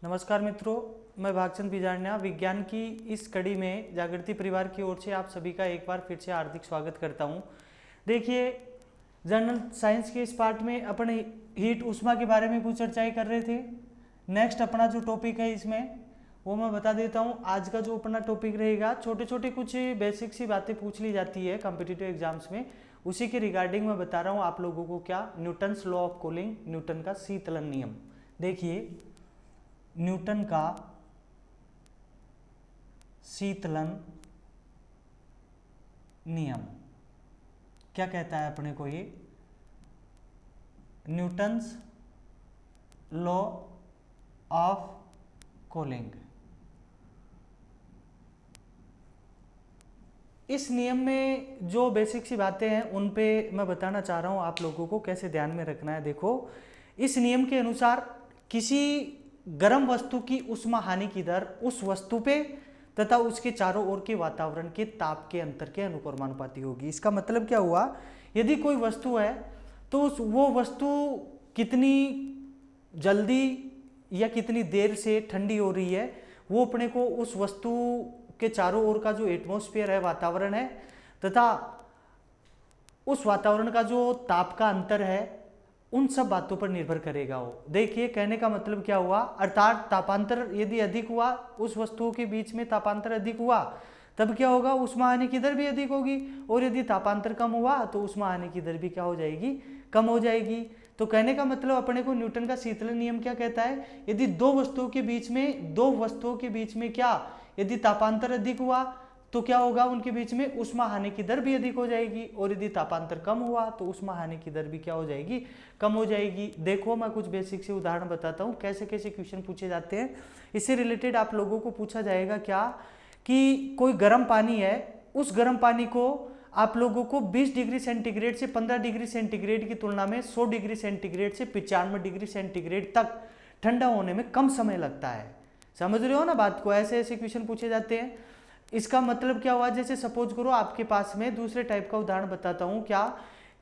नमस्कार मित्रों, मैं भागचंद बिजारनिया विज्ञान की इस कड़ी में जागृति परिवार की ओर से आप सभी का एक बार फिर से हार्दिक स्वागत करता हूं। देखिए, जनरल साइंस के इस पार्ट में अपन हीट ऊष्मा के बारे में कुछ चर्चाएं कर रहे थे। नेक्स्ट अपना जो टॉपिक है इसमें वो मैं बता देता हूं। आज का जो अपना टॉपिक रहेगा, छोटे छोटे कुछ बेसिक सी बातें पूछ ली जाती है कॉम्पिटिटिव एग्जाम्स में, उसी के रिगार्डिंग मैं बता रहा हूँ आप लोगों को। क्या? Newton's law of cooling, Newton का शीतलन नियम। देखिए, न्यूटन का शीतलन नियम क्या कहता है अपने को? ये न्यूटन्स लॉ ऑफ कूलिंग। इस नियम में जो बेसिक सी बातें हैं उन पे मैं बताना चाह रहा हूं आप लोगों को, कैसे ध्यान में रखना है। देखो, इस नियम के अनुसार किसी गर्म वस्तु की ऊष्मा हानि की दर उस वस्तु पे तथा उसके चारों ओर के वातावरण के ताप के अंतर के अनुक्रमानुपाती होगी। इसका मतलब क्या हुआ? यदि कोई वस्तु है तो वो वस्तु कितनी जल्दी या कितनी देर से ठंडी हो रही है, वो अपने को उस वस्तु के चारों ओर का जो एटमॉस्फेयर है, वातावरण है, तथा उस वातावरण का जो ताप का अंतर है, उन सब बातों पर निर्भर करेगा वो। देखिए, कहने का मतलब क्या हुआ? अर्थात तापांतर यदि अधिक हुआ, उस वस्तुओं के बीच में तापांतर अधिक हुआ, तब क्या होगा? ऊष्मा आने की दर भी अधिक होगी। और यदि तापांतर कम हुआ तो ऊष्मा आने की दर भी क्या हो जाएगी? कम हो जाएगी। तो कहने का मतलब अपने को न्यूटन का शीतलन नियम क्या कहता है? यदि दो वस्तुओं के बीच में क्या, यदि तापांतर अधिक हुआ तो क्या होगा? उनके बीच में ऊष्मा हानि की दर भी अधिक हो जाएगी। और यदि तापांतर कम हुआ तो ऊष्मा हानि की दर भी क्या हो जाएगी? कम हो जाएगी। देखो, मैं कुछ बेसिक से उदाहरण बताता हूँ कैसे कैसे क्वेश्चन पूछे जाते हैं। इससे रिलेटेड आप लोगों को पूछा जाएगा क्या कि कोई गर्म पानी है, उस गर्म पानी को आप लोगों को 20 डिग्री सेंटीग्रेड से 15 डिग्री सेंटीग्रेड की तुलना में 100 डिग्री सेंटीग्रेड से 95 डिग्री सेंटीग्रेड तक ठंडा होने में कम समय लगता है। समझ रहे हो ना बात को? ऐसे ऐसे क्वेश्चन पूछे जाते हैं। इसका मतलब क्या हुआ? जैसे सपोज करो आपके पास में दूसरे टाइप का उदाहरण बताता हूं, क्या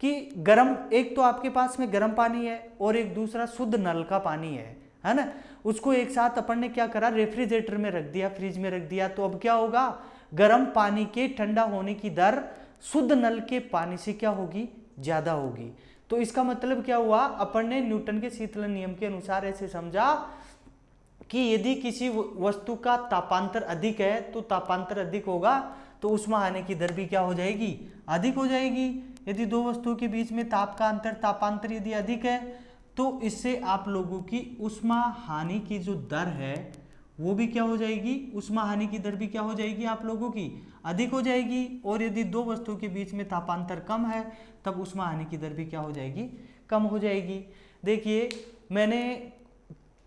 कि गर्म, एक तो आपके पास में गर्म पानी है और एक दूसरा शुद्ध नल का पानी है ना। उसको एक साथ अपन ने क्या करा? रेफ्रिजरेटर में रख दिया, फ्रिज में रख दिया। तो अब क्या होगा? गर्म पानी के ठंडा होने की दर शुद्ध नल के पानी से क्या होगी? ज्यादा होगी। तो इसका मतलब क्या हुआ? अपन ने न्यूटन के शीतलन नियम के अनुसार ऐसे समझा कि यदि किसी वस्तु का तापांतर अधिक है तो तापांतर अधिक होगा तो ऊष्मा आने की दर भी क्या हो जाएगी? अधिक हो जाएगी। यदि दो वस्तुओं के बीच में ताप का अंतर, तापांतर यदि अधिक है तो इससे आप लोगों की ऊष्मा हानि की जो दर है वो भी क्या हो जाएगी? ऊष्मा हानि की दर भी क्या हो जाएगी आप लोगों की? अधिक हो जाएगी। और यदि दो वस्तुओं के बीच में तापांतर कम है तब ऊष्मा हानि की दर भी क्या हो जाएगी? कम हो जाएगी। देखिए, मैंने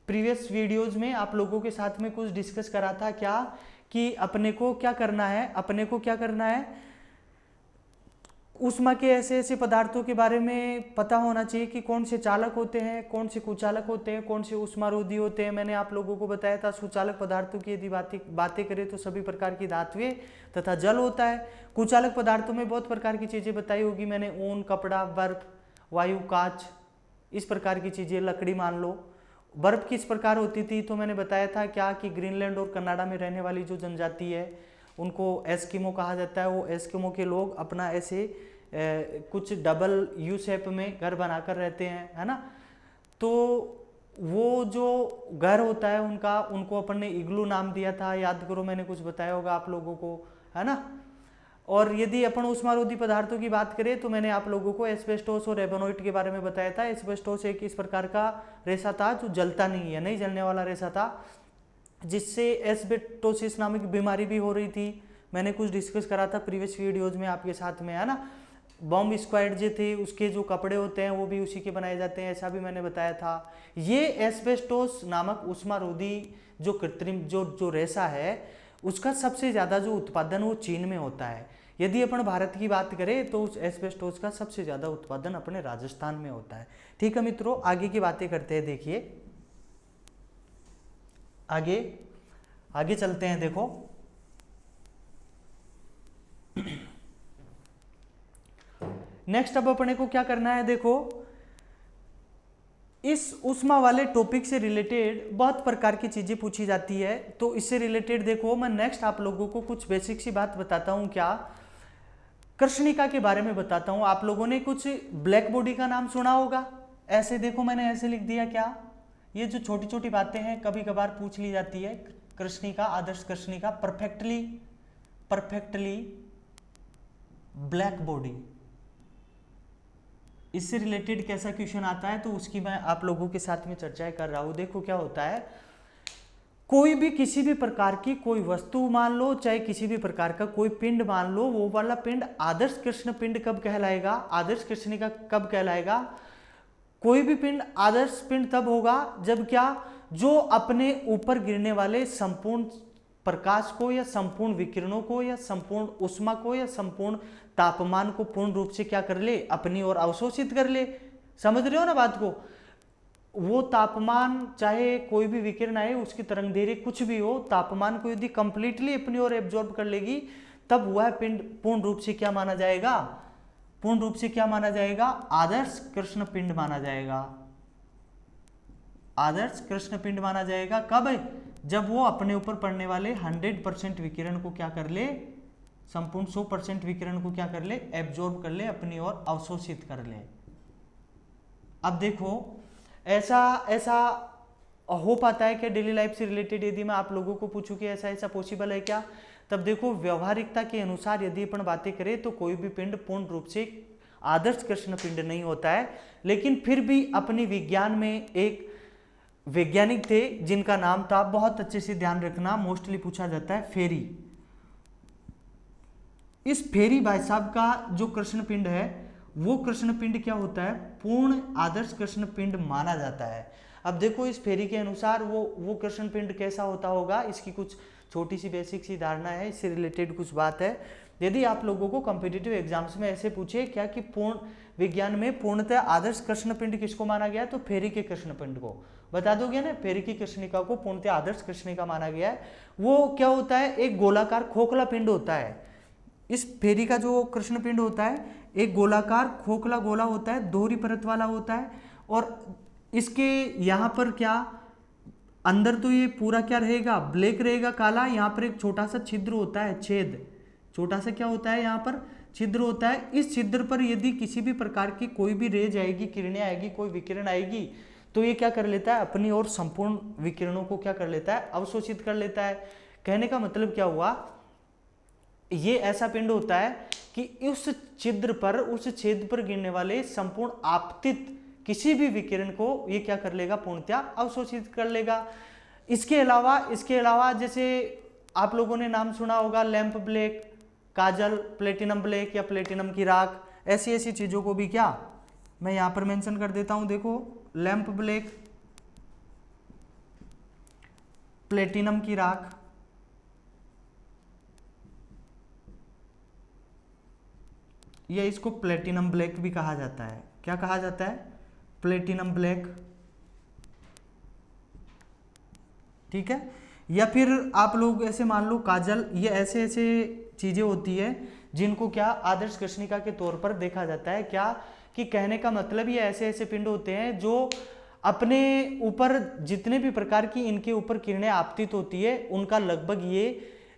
प्रीवियस वीडियोज में आप लोगों के साथ में कुछ डिस्कस करा था क्या कि अपने को क्या करना है, ऊष्मा के ऐसे ऐसे पदार्थों के बारे में पता होना चाहिए कि कौन से चालक होते हैं, कौन से कुचालक होते हैं, कौन से ऊष्मारोधी होते हैं। मैंने आप लोगों को बताया था सुचालक पदार्थों की यदि बातें करें तो सभी प्रकार की धातुएं तथा जल होता है। कुचालक पदार्थों में बहुत प्रकार की चीजें बताई होगी मैंने, ऊन, कपड़ा, बर्फ, वायु, कांच, इस प्रकार की चीजें, लकड़ी मान लो। बर्फ किस प्रकार होती थी तो मैंने बताया था क्या कि ग्रीनलैंड और कनाडा में रहने वाली जो जनजाति है उनको एस्किमो कहा जाता है। वो एस्किमो के लोग अपना ऐसे कुछ डबल यू शेप में घर बनाकर रहते हैं, है ना। तो वो जो घर होता है उनका, उनको अपन ने इग्लू नाम दिया था, याद करो मैंने कुछ बताया होगा आप लोगों को, है ना। और यदि अपन ऊष्मारोधी पदार्थों की बात करें तो मैंने आप लोगों को एस्बेस्टोस और एबोनोइट के बारे में बताया था। एस्बेस्टोस एक इस प्रकार का रेशा था जो जलता नहीं है, नहीं जलने वाला रेशा था, जिससे एस्बेस्टोसिस नामक बीमारी भी हो रही थी। मैंने कुछ डिस्कस करा था प्रीवियस वीडियोज में आपके साथ में, है ना। बॉम्ब स्क्वाड जो थे उसके जो कपड़े होते हैं वो भी उसी के बनाए जाते हैं, ऐसा भी मैंने बताया था। ये एस्बेस्टोस नामक ऊष्मारोधी जो कृत्रिम जो रेशा है उसका सबसे ज्यादा जो उत्पादन वो चीन में होता है। यदि अपन भारत की बात करें तो उस एस्बेस्टोस का सबसे ज्यादा उत्पादन अपने राजस्थान में होता है। ठीक है मित्रों, आगे की बातें करते हैं। देखिए, आगे चलते हैं। देखो, नेक्स्ट अब अपने को क्या करना है? देखो, इस उष्मा वाले टॉपिक से रिलेटेड बहुत प्रकार की चीज़ें पूछी जाती है। तो इससे रिलेटेड देखो मैं नेक्स्ट आप लोगों को कुछ बेसिक सी बात बताता हूँ। क्या कृष्णिका के बारे में बताता हूँ। आप लोगों ने कुछ ब्लैक बॉडी का नाम सुना होगा। ऐसे देखो मैंने ऐसे लिख दिया। क्या ये जो छोटी छोटी बातें हैं कभी कभार पूछ ली जाती है। कृष्णिका, आदर्श कृष्णिका, परफेक्टली ब्लैक बॉडी, इससे रिलेटेड कैसा क्वेश्चन आता है तो उसकी मैं आप लोगों के साथ में चर्चाएं कर रहा हूं। देखो क्या होता है, कोई भी किसी भी प्रकार की कोई वस्तु मान लो, चाहे किसी भी प्रकार का कोई पिंड मान लो, वो वाला पिंड आदर्श कृष्ण पिंड कब कहलाएगा, आदर्श कृष्णिका कब कहलाएगा। कोई भी पिंड आदर्श पिंड तब होगा जब क्या, जो अपने ऊपर गिरने वाले संपूर्ण प्रकाश को या संपूर्ण विकिरणों को या संपूर्ण उष्मा को या संपूर्ण तापमान को पूर्ण रूप से क्या कर ले, अपनी ओर अवशोषित कर ले। समझ रहे हो ना बात को। वो तापमान चाहे कोई भी विकिरण आए, उसकी तरंग दैर्घ्य कुछ भी हो, तापमान को यदि कंप्लीटली अपनी ओर एब्जॉर्ब कर लेगी तब वह पिंड पूर्ण रूप से क्या माना जाएगा, पूर्ण रूप से क्या माना जाएगा, आदर्श कृष्ण पिंड माना जाएगा। आदर्श कृष्ण पिंड माना जाएगा कब, जब वो अपने ऊपर पड़ने वाले 100% विकिरण को क्या कर ले, संपूर्ण 100% विकिरण को क्या कर ले, एब्जॉर्ब कर ले, अपनी ओर अवशोषित कर ले। अब देखो ऐसा हो पाता है कि डेली लाइफ से रिलेटेड यदि मैं आप लोगों को पूछूं कि ऐसा पॉसिबल है क्या, तब देखो व्यवहारिकता के अनुसार यदि अपन बातें करें तो कोई भी पिंड पूर्ण रूप से आदर्श कृष्ण पिंड नहीं होता है। लेकिन फिर भी अपने विज्ञान में एक वैज्ञानिक थे जिनका नाम था, बहुत अच्छे से ध्यान रखना, मोस्टली पूछा जाता है, फेरी। इस फेरी भाई साहब का जो कृष्ण पिंड है वो कृष्ण पिंड क्या होता है, पूर्ण आदर्श कृष्ण पिंड माना जाता है। अब देखो इस फेरी के अनुसार वो कृष्ण पिंड कैसा होता होगा, इसकी कुछ छोटी सी बेसिक सी धारणा है, इससे रिलेटेड कुछ बात है। यदि आप लोगों को कॉम्पिटिटिव एग्जाम्स में ऐसे पूछे क्या कि पूर्ण विज्ञान में पूर्णतः आदर्श कृष्ण पिंड किसको माना गया, तो फेरी के कृष्ण पिंड को बता दोगे ना, फेरी की कृष्णिका को पूर्णतः आदर्श कृष्णिका माना गया है। वो क्या होता है, एक गोलाकार खोखला पिंड होता है। इस फेरी का जो कृष्ण पिंड होता है एक गोलाकार खोखला गोला होता है, दोहरी परत वाला होता है। और इसके यहाँ पर क्या अंदर तो ये पूरा क्या रहेगा, ब्लैक रहेगा, काला। यहाँ पर एक छोटा सा छिद्र होता है, छेद, छोटा सा क्या होता है, यहाँ पर छिद्र होता है। इस छिद्र पर यदि किसी भी प्रकार की कोई भी रेज आएगी, किरणें आएगी, कोई विकिरण आएगी, तो ये क्या कर लेता है, अपनी ओर संपूर्ण विकिरणों को क्या कर लेता है, अवशोषित कर लेता है। कहने का मतलब क्या हुआ, ये ऐसा पिंड होता है कि उस छिद्र पर, उस छेद पर गिरने वाले संपूर्ण आपतित किसी भी विकिरण को ये क्या कर लेगा, पूर्णतया अवशोषित कर लेगा। इसके अलावा जैसे आप लोगों ने नाम सुना होगा लैंप ब्लैक, काजल, प्लेटिनम ब्लैक या प्लेटिनम की राख, ऐसी चीजों को भी क्या मैं यहां पर मेंशन कर देता हूं। देखो लैंप ब्लैक, प्लेटिनम की राख, या इसको प्लेटिनम ब्लैक भी कहा जाता है। क्या कहा जाता है, प्लेटिनम ब्लैक, ठीक है। या फिर आप लोग ऐसे मान लो काजल, ये ऐसे चीजें होती है जिनको क्या आदर्श कृष्णिका के तौर पर देखा जाता है। क्या कि कहने का मतलब ये ऐसे पिंड होते हैं जो अपने ऊपर जितने भी प्रकार की इनके ऊपर किरणें आपतित होती है उनका लगभग ये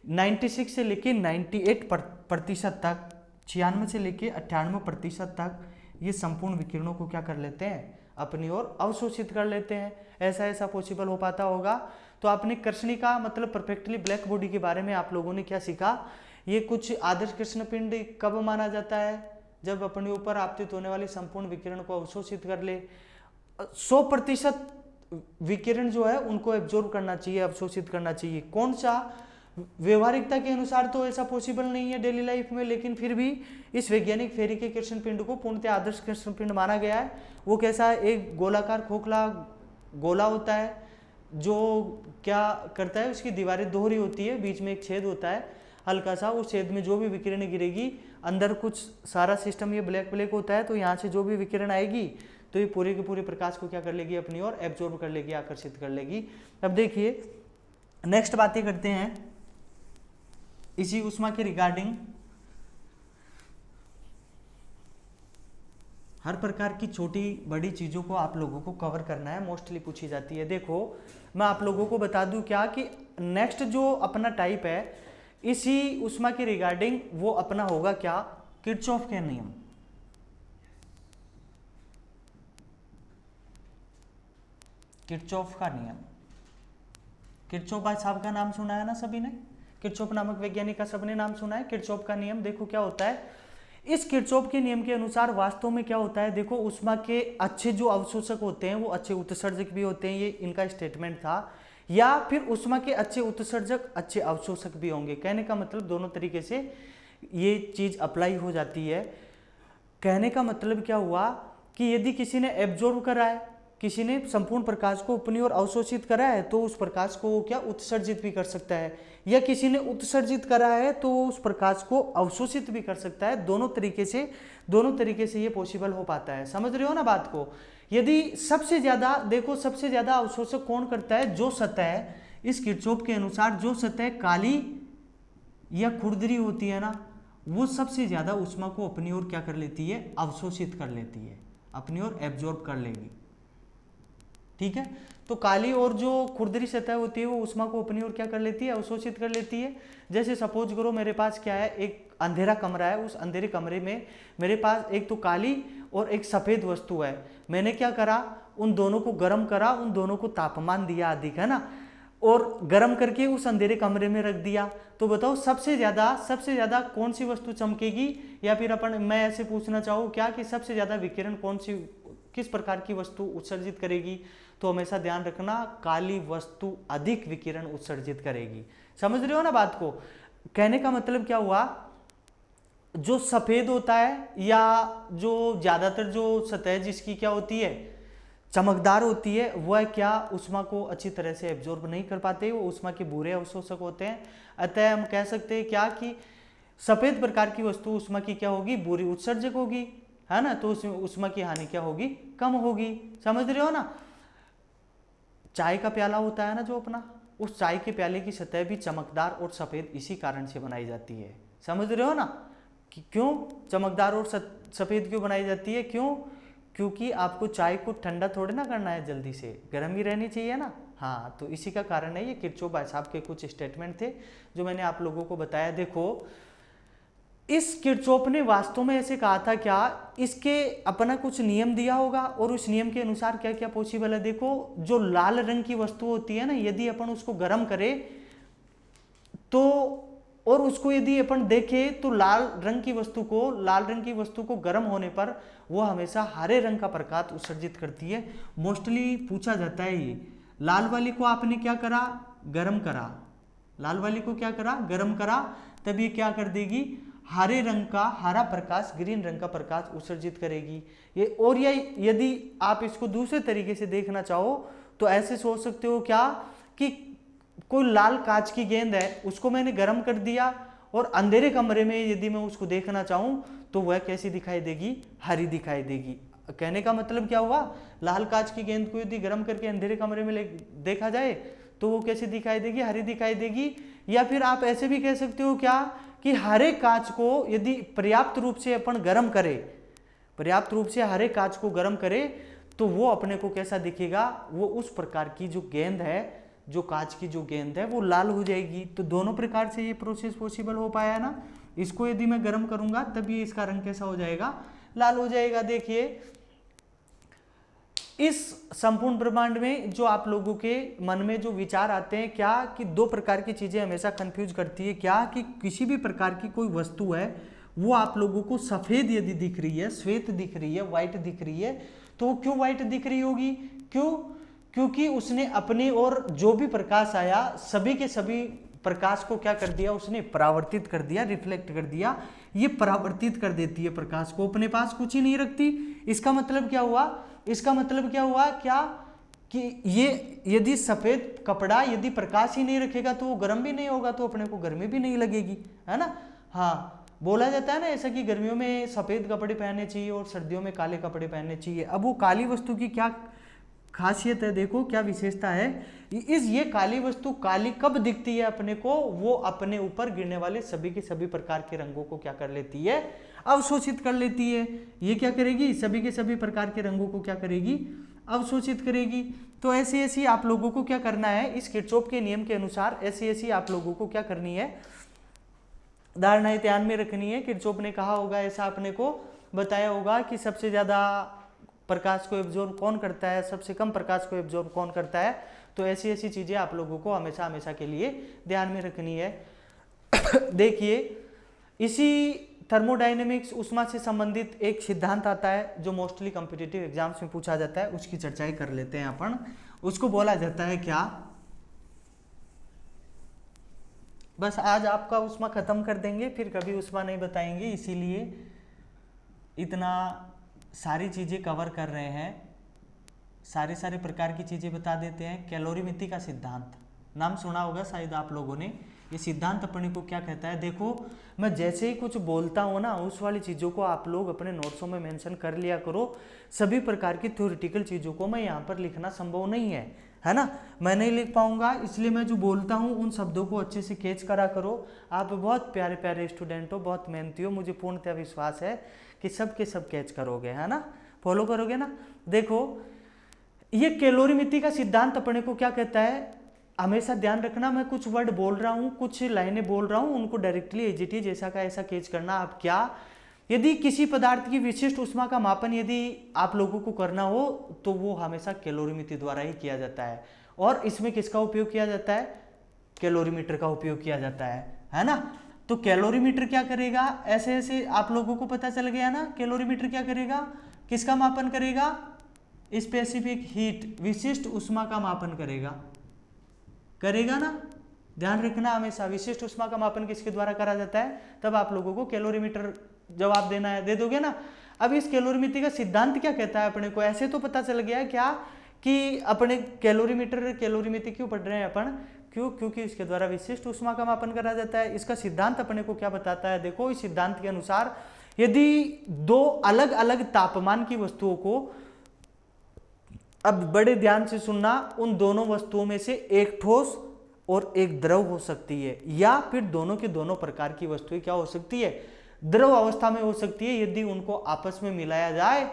96 से लेके 98% तक, 96 से लेके 98% तक ये संपूर्ण विकिरणों को क्या कर लेते हैं, अपनी ओर अवशोषित कर लेते हैं। ऐसा पॉसिबल हो पाता होगा। तो आपने कृष्णिका मतलब परफेक्टली ब्लैक बॉडी के बारे में आप लोगों ने क्या सीखा, ये कुछ आदर्श कृष्ण पिंड कब माना जाता है, जब अपने ऊपर आपतित होने वाले संपूर्ण विकिरण को अवशोषित कर ले। 100% विकिरण जो है उनको एब्जॉर्ब करना चाहिए, अवशोषित करना चाहिए। कौन सा, व्यवहारिकता के अनुसार तो ऐसा पॉसिबल नहीं है डेली लाइफ में, लेकिन फिर भी इस वैज्ञानिक फेरी के कृष्ण पिंड को पूर्णतः आदर्श कृष्ण पिंड माना गया है। वो कैसा है, एक गोलाकार खोखला गोला होता है जो क्या करता है, उसकी दीवारें दोहरी होती है, बीच में एक छेद होता है हल्का सा, उस छेद में जो भी विकिरण गिरेगी, अंदर कुछ सारा सिस्टम ये ब्लैक होता है, तो यहाँ से जो भी विकिरण आएगी तो ये पूरे के पूरे प्रकाश को क्या कर लेगी, अपनी ओर एब्जॉर्ब कर लेगी, आकर्षित कर लेगी। अब देखिए नेक्स्ट बातें करते हैं इसी उष्मा के रिगार्डिंग। हर प्रकार की छोटी बड़ी चीज़ों को आप लोगों को कवर करना है, मोस्टली पूछी जाती है। देखो मैं आप लोगों को बता दूं क्या कि नेक्स्ट जो अपना टाइप है इसी उष्मा के रिगार्डिंग वो अपना होगा क्या, किरचॉफ के नियम। किरचॉफ का नियम, किरचॉफ भाई साहब का नाम सुना है ना सभी ने, किरचॉफ नामक वैज्ञानिक का सबने नाम सुना है। किरचॉफ का नियम देखो क्या होता है, इस किरचॉफ के नियम के अनुसार वास्तव में क्या होता है, देखो उष्मा के अच्छे जो अवशोषक होते हैं वो अच्छे उत्सर्जक भी होते हैं, ये इनका स्टेटमेंट था, या फिर उष्मा के अच्छे उत्सर्जक अच्छे अवशोषक भी होंगे। कहने का मतलब दोनों तरीके से ये चीज अप्लाई हो जाती है। कहने का मतलब क्या हुआ कि यदि किसी ने एब्जॉर्ब करा है, किसी ने संपूर्ण प्रकाश को अपनी ओर अवशोषित करा है तो उस प्रकाश को वो क्या उत्सर्जित भी कर सकता है, या किसी ने उत्सर्जित करा है तो उस प्रकाश को अवशोषित भी कर सकता है। दोनों तरीके से ये पॉसिबल हो पाता है। समझ रहे हो ना बात को। यदि सबसे ज्यादा देखो, सबसे ज्यादा अवशोषक कौन करता है, जो सतह इस किरचॉफ के अनुसार जो सतह काली या खुरदरी होती है ना, वो सबसे ज्यादा उष्मा को अपनी ओर क्या कर लेती है, अवशोषित कर लेती है, अपनी ओर एब्जॉर्ब कर लेगी। ठीक है, तो काली और जो खुरदरी सतह होती है वो उष्मा को अपनी ओर क्या कर लेती है, अवशोषित कर लेती है। जैसे सपोज करो मेरे पास क्या है, एक अंधेरा कमरा है, उस अंधेरे कमरे में मेरे पास एक तो काली और एक सफेद वस्तु है। मैंने क्या करा, उन दोनों को गर्म करा, उन दोनों को तापमान दिया अधिक, है ना, और गर्म करके उस अंधेरे कमरे में रख दिया। तो बताओ सबसे ज्यादा कौन सी वस्तु चमकेगी, या फिर मैं ऐसे पूछना चाहूँ क्या कि सबसे ज्यादा विकिरण किस प्रकार की वस्तु उत्सर्जित करेगी, तो हमेशा ध्यान रखना काली वस्तु अधिक विकिरण उत्सर्जित करेगी। समझ रहे हो ना बात को। कहने का मतलब क्या हुआ, जो सफेद होता है या जो ज्यादातर जो सतह जिसकी क्या होती है, चमकदार होती है, वह क्या उष्मा को अच्छी तरह से एब्जॉर्ब नहीं कर पाते, वो उष्मा के बुरे अवशोषक होते हैं। अतः हम कह सकते हैं क्या कि सफेद प्रकार की वस्तु उष्मा की क्या होगी, बुरी उत्सर्जक होगी, है ना, तो उसमें उष्मा की हानि क्या होगी, कम होगी। समझ रहे हो ना। चाय का प्याला होता है ना जो अपना, उस चाय के प्याले की सतह भी चमकदार और सफेद इसी कारण से बनाई जाती है। समझ रहे हो ना कि क्यों चमकदार और सफेद क्यों बनाई जाती है, क्यों, क्योंकि आपको चाय को ठंडा थोड़े ना करना है, जल्दी से गर्म ही रहनी चाहिए ना। हाँ, तो इसी का कारण है ये किरचॉफ भाई साहब के कुछ स्टेटमेंट थे जो मैंने आप लोगों को बताया। देखो इस किरचॉफ ने वास्तव में ऐसे कहा था क्या, इसके अपना कुछ नियम दिया होगा और उस नियम के अनुसार क्या क्या पॉसिबल है। देखो जो लाल रंग की वस्तु होती है ना, यदि अपन उसको गर्म करें तो, और उसको यदि अपन देखें तो लाल रंग की वस्तु को गर्म होने पर वो हमेशा हरे रंग का प्रकाश उत्सर्जित करती है। मोस्टली पूछा जाता है ये, लाल वाली को आपने क्या करा, गर्म करा, लाल वाली को क्या करा, गर्म करा, तब ये क्या कर देगी, हरे रंग का हरा प्रकाश ग्रीन रंग का प्रकाश उत्सर्जित करेगी। ये और ये यदि आप इसको दूसरे तरीके से देखना चाहो तो ऐसे सोच सकते हो क्या कि कोई लाल कांच की गेंद है, उसको मैंने गर्म कर दिया और अंधेरे कमरे में यदि मैं उसको देखना चाहूं तो वह कैसी दिखाई देगी, हरी दिखाई देगी। कहने का मतलब क्या हुआ, लाल कांच की गेंद को यदि गर्म करके अंधेरे कमरे में देखा जाए तो वो कैसी दिखाई देगी, हरी दिखाई देगी। या फिर आप ऐसे भी कह सकते हो क्या कि हरे कांच को यदि पर्याप्त रूप से अपन गर्म करें, पर्याप्त रूप से हरे कांच को गर्म करें तो वो अपने को कैसा दिखेगा, वो उस प्रकार की जो गेंद है, जो कांच की जो गेंद है वो लाल हो जाएगी। तो दोनों प्रकार से ये प्रोसेस पॉसिबल हो पाया ना। इसको यदि मैं गर्म करूंगा तब ये इसका रंग कैसा हो जाएगा, लाल हो जाएगा। देखिए इस संपूर्ण ब्रह्मांड में जो आप लोगों के मन में जो विचार आते हैं क्या कि दो प्रकार की चीजें हमेशा कंफ्यूज करती है क्या कि किसी भी प्रकार की कोई वस्तु है वो आप लोगों को सफेद यदि दिख रही है, श्वेत दिख रही है, व्हाइट दिख रही है, तो वो क्यों व्हाइट दिख रही होगी, क्यों, क्योंकि उसने अपनी ओर जो भी प्रकाश आया सभी के सभी प्रकाश को क्या कर दिया, उसने परावर्तित कर दिया, रिफ्लेक्ट कर दिया। ये परावर्तित कर देती है प्रकाश को, अपने पास कुछ ही नहीं रखती। इसका मतलब क्या हुआ, इसका मतलब क्या हुआ क्या कि ये यदि सफेद कपड़ा यदि प्रकाश ही नहीं रखेगा तो वो गर्म भी नहीं होगा, तो अपने को गर्मी भी नहीं लगेगी, है ना। हाँ, बोला जाता है ना ऐसा कि गर्मियों में सफेद कपड़े पहनने चाहिए और सर्दियों में काले कपड़े पहनने चाहिए। अब वो काली वस्तु की क्या खासियत है, देखो क्या विशेषता है। ये काली वस्तु काली कब दिखती है अपने को, वो अपने ऊपर गिरने वाले सभी के सभी प्रकार के रंगों को क्या कर लेती है, अवशोषित कर लेती है। ये क्या करेगी, सभी के सभी प्रकार के रंगों को क्या करेगी, अवशोषित करेगी। तो ऐसी ऐसी आप लोगों को क्या करना है, इस किरचॉफ के नियम के अनुसार ऐसी ऐसी आप लोगों को क्या करनी है, धारणाएं ध्यान में रखनी है। किरचॉफ ने कहा होगा, ऐसा अपने को बताया होगा कि सबसे ज्यादा प्रकाश को एब्जॉर्ब कौन करता है, सबसे कम प्रकाश को एब्जॉर्ब कौन करता है। तो ऐसी ऐसी चीजें आप लोगों को हमेशा हमेशा के लिए ध्यान में रखनी है। देखिए, इसी थर्मोडायनेमिक्स उष्मा से संबंधित एक सिद्धांत आता है जो मोस्टली कॉम्पिटिटिव एग्जाम्स में पूछा जाता है, उसकी चर्चाएं कर लेते हैं अपन। उसको बोला जाता है क्या, बस आज आपका उष्मा खत्म कर देंगे, फिर कभी उष्मा नहीं बताएंगे, इसीलिए इतना सारी चीजें कवर कर रहे हैं, सारे प्रकार की चीजें बता देते हैं। कैलोरीमिति का सिद्धांत नाम सुना होगा शायद आप लोगों ने। ये सिद्धांत अपने को क्या कहता है, देखो मैं जैसे ही कुछ बोलता हूँ ना, उस वाली चीज़ों को आप लोग अपने नोट्सों में मेंशन कर लिया करो। सभी प्रकार की थ्योरेटिकल चीज़ों को मैं यहाँ पर लिखना संभव नहीं है ना, मैं नहीं लिख पाऊंगा, इसलिए मैं जो बोलता हूँ उन शब्दों को अच्छे से कैच करा करो। आप बहुत प्यारे प्यारे स्टूडेंट हो, बहुत मेहनती हो, मुझे पूर्णतः विश्वास है कि सब के सब कैच करोगे, है ना, फॉलो करोगे ना। देखो, ये कैलोरीमिति का सिद्धांत अपने को क्या कहता है, हमेशा ध्यान रखना, मैं कुछ वर्ड बोल रहा हूँ, कुछ लाइनें बोल रहा हूँ, उनको डायरेक्टली एज इट इज ऐसा का ऐसा कैच करना। आप क्या, यदि किसी पदार्थ की विशिष्ट ऊष्मा का मापन यदि आप लोगों को करना हो तो वो हमेशा कैलोरीमिति द्वारा ही किया जाता है। और इसमें किसका उपयोग किया जाता है, कैलोरीमीटर का उपयोग किया जाता है ना। तो कैलोरीमीटर क्या करेगा, ऐसे ऐसे आप लोगों को पता चल गया ना, कैलोरीमीटर क्या करेगा, किसका मापन करेगा, स्पेसिफिक हीट, विशिष्ट ऊष्मा का मापन करेगा ना। ध्यान रखना हमेशा, विशिष्ट ऊष्मा का मापन किसके द्वारा करा जाता है, तब आप लोगों को कैलोरीमीटर जवाब देना है, दे दोगे ना। अब इस कैलोरीमिति का सिद्धांत क्या कहता है अपने को, ऐसे तो पता चल गया क्या कि अपने कैलोरीमिति क्यों पढ़ रहे हैं अपन, क्योंकि इसके द्वारा विशिष्ट ऊष्मा का मापन करा जाता है। इसका सिद्धांत अपने को क्या बताता है, देखो इस सिद्धांत के अनुसार यदि दो अलग अलग तापमान की वस्तुओं को, अब बड़े ध्यान से सुनना, उन दोनों वस्तुओं में से एक ठोस और एक द्रव हो सकती है, या फिर दोनों के दोनों प्रकार की वस्तुएं क्या हो सकती है, द्रव अवस्था में हो सकती है। यदि उनको आपस में मिलाया जाए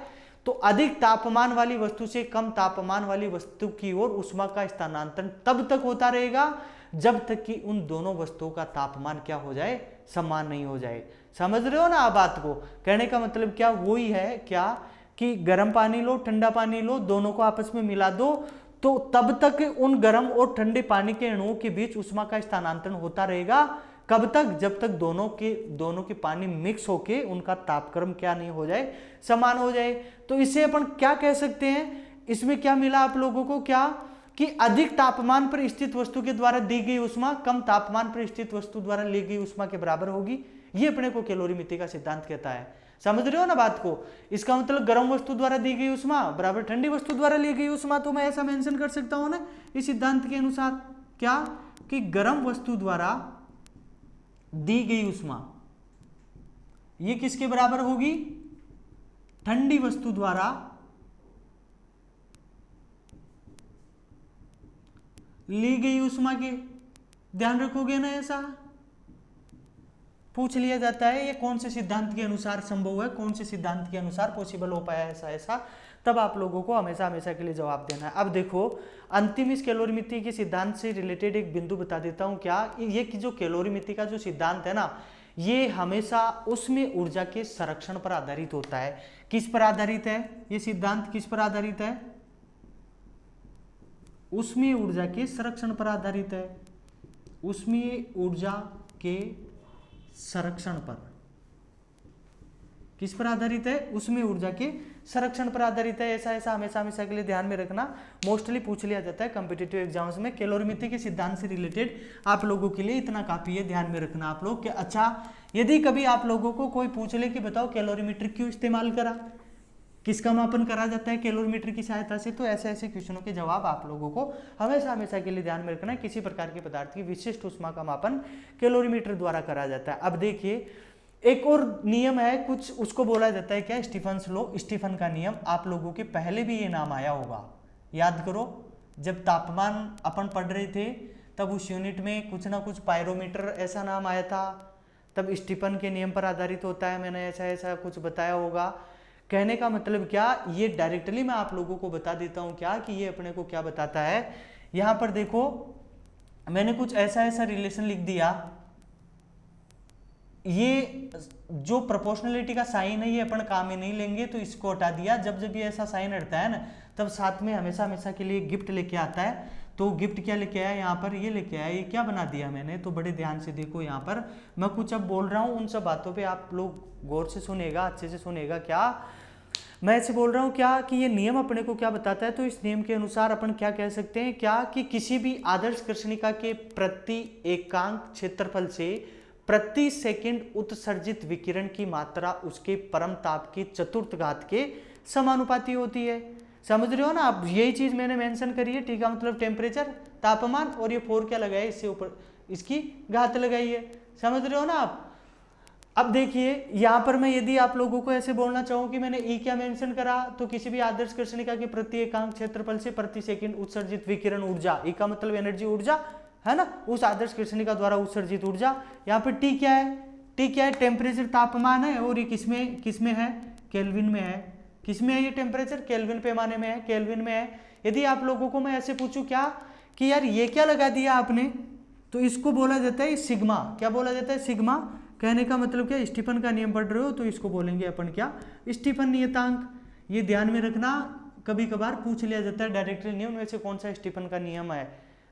तो अधिक तापमान वाली वस्तु से कम तापमान वाली वस्तु की ओर ऊष्मा का स्थानांतरण तब तक होता रहेगा जब तक कि उन दोनों वस्तुओं का तापमान क्या हो जाए, समान नहीं हो जाए। समझ रहे हो ना आप बात को, कहने का मतलब क्या वही है क्या कि गर्म पानी लो, ठंडा पानी लो, दोनों को आपस में मिला दो, तो तब तक उन गर्म और ठंडे पानी के अणुओं के बीच ऊष्मा का स्थानांतरण होता रहेगा। कब तक, जब तक दोनों के पानी मिक्स होके उनका तापक्रम क्या नहीं हो जाए, समान हो जाए। तो इसे अपन क्या कह सकते हैं, इसमें क्या मिला आप लोगों को, क्या कि अधिक तापमान पर स्थित वस्तु के द्वारा दी गई ऊष्मा कम तापमान पर स्थित वस्तु द्वारा ली गई ऊष्मा के बराबर होगी। ये अपने को कैलोरीमिति का सिद्धांत कहता है। समझ रहे हो ना बात को, इसका मतलब गर्म वस्तु द्वारा दी गई ऊष्मा बराबर ठंडी वस्तु द्वारा ली गई ऊष्मा। तो मैं ऐसा मेंशन कर सकता हूं ना इस सिद्धांत के अनुसार, क्या कि गर्म वस्तु द्वारा दी गई ऊष्मा ये किसके बराबर होगी, ठंडी वस्तु द्वारा ली गई ऊष्मा के। ध्यान रखोगे ना, ऐसा पूछ लिया जाता है, ये कौन से सिद्धांत के अनुसार संभव है, कौन से सिद्धांत के अनुसार पॉसिबल हो पाया ऐसा, तब आप लोगों को हमेशा हमेशा के लिए जवाब देना है। अब देखो, अंतिम इस कैलोरीमिति के सिद्धांत से रिलेटेड एक बिंदु बता देता हूं, क्या ये कि जो कैलोरीमिति का जो सिद्धांत है ना, ये हमेशा उसमें ऊर्जा के संरक्षण पर आधारित होता है। किस पर आधारित है ये सिद्धांत, किस पर आधारित है, उसमें ऊर्जा के संरक्षण पर आधारित है, उसमें ऊर्जा के संरक्षण पर। किस पर आधारित है, उसमें ऊर्जा के संरक्षण पर आधारित है। ऐसा हमेशा हमेशा के लिए ध्यान में रखना, मोस्टली पूछ लिया जाता है कॉम्पिटिटिव एग्जाम्स में। कैलोरीमिति के सिद्धांत से रिलेटेड आप लोगों के लिए इतना काफी है, ध्यान में रखना आप लोग कि अच्छा, यदि कभी आप लोगों को कोई पूछ ले कि बताओ कैलोरीमीटर क्यों इस्तेमाल करा, किसका मापन करा जाता है कैलोरीमीटर की सहायता से, तो ऐसे ऐसे क्वेश्चनों के जवाब आप लोगों को हमेशा हमेशा के लिए ध्यान में रखना है। किसी प्रकार के पदार्थ की विशिष्ट ऊष्मा का मापन कैलोरीमीटर द्वारा करा जाता है। अब देखिए, एक और नियम है कुछ, उसको बोला जाता है क्या, स्टीफन्स लॉ, स्टीफन का नियम। आप लोगों के पहले भी ये नाम आया होगा, याद करो, जब तापमान अपन पढ़ रहे थे तब उस यूनिट में कुछ ना कुछ पायरोमीटर ऐसा नाम आया था, तब स्टीफन के नियम पर आधारित होता है, मैंने ऐसा ऐसा कुछ बताया होगा। कहने का मतलब क्या, ये डायरेक्टली मैं आप लोगों को बता देता हूँ क्या कि ये अपने को क्या बताता है। यहाँ पर देखो मैंने कुछ ऐसा ऐसा रिलेशन लिख दिया, ये जो प्रोपोर्शनलिटी का साइन है ये अपन काम में नहीं लेंगे तो इसको हटा दिया। जब जब ये ऐसा साइन हटता है ना तब साथ में हमेशा हमेशा के लिए गिफ्ट लेके आता है। तो गिफ्ट क्या लेके आया, यहाँ पर ये लेके आया, ये क्या बना दिया मैंने, तो बड़े ध्यान से देखो। यहाँ पर मैं कुछ अब बोल रहा हूँ उन सब बातों पे आप लोग गौर से सुनेगा, अच्छे से सुनेगा। क्या मैं ऐसे बोल रहा हूँ क्या कि ये नियम अपने को क्या बताता है, तो इस नियम के अनुसार अपन क्या कह सकते हैं क्या कि किसी भी आदर्श कृष्णिका के प्रति एकांक क्षेत्रफल से प्रति सेकंड उत्सर्जित विकिरण की मात्रा उसके परम ताप की चतुर्थ घात के समानुपाती होती है। समझ रहे हो ना आप, यही चीज मैंने मेंशन करी है, ठीक है, मतलब टेम्परेचर तापमान और ये 4 क्या लगाया, इससे ऊपर इसकी घात लगाई है। समझ रहे हो ना आप। अब देखिए यहाँ पर मैं यदि आप लोगों को ऐसे बोलना चाहूँ कि मैंने ई क्या मेंशन करा, तो किसी भी आदर्श कृष्णिका के प्रति एकांक क्षेत्रफल से प्रति सेकंड उत्सर्जित विकिरण ऊर्जा, ई का मतलब एनर्जी ऊर्जा है ना, उस आदर्श कृष्णिका द्वारा उत्सर्जित ऊर्जा। यहाँ पर टी क्या है, टी क्या है, टेम्परेचर तापमान है, और ये किसमें है, केल्विन में है। किसमें है ये टेम्परेचर, केल्विन पैमाने में है, केल्विन में है। यदि आप लोगों को मैं ऐसे पूछूं क्या कि यार ये क्या लगा दिया आपने, तो इसको बोला जाता है सिग्मा। क्या बोला जाता है, सिग्मा। कहने का मतलब क्या, स्टीफन का नियम पढ़ रहे हो तो इसको बोलेंगे अपन क्या, स्टीफन नियतांक। ये ध्यान में रखना, कभी कभार पूछ लिया जाता है डायरेक्टली नियम में से कौन सा स्टीफन का नियम है